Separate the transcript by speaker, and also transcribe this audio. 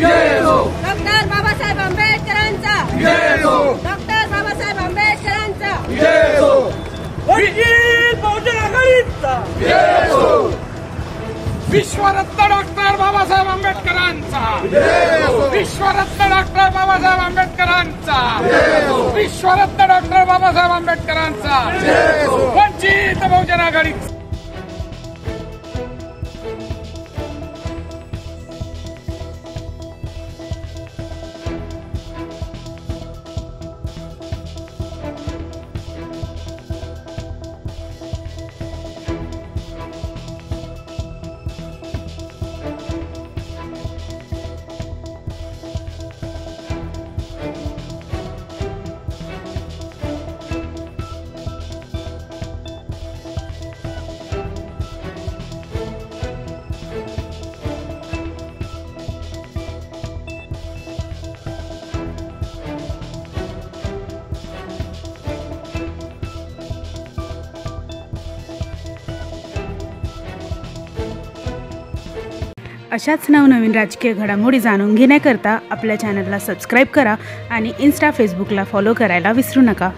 Speaker 1: Doctor Babasaheb आंबेडकरांचा doctor Babasaheb आंबेडकरांचा
Speaker 2: वंचित बहुजन आघाडीचा
Speaker 3: विश्वरत्न डॉक्टर बाबासाहेब आंबेडकरांचा विश्वरत्न डॉक्टर बाबासाहेब आंबेडकरांचा विश्वरत्न डॉक्टर बाबासाहेब आंबेडकरांचा वंचित बहुजन आघाडी।
Speaker 4: अशाच नवनवीन राजकीय घडामोडी जाणून घेण्याकरता आपल्या चॅनलला सबस्क्राईब करा आणि इन्स्टा फेसबुकला फॉलो करायला विसरू नका।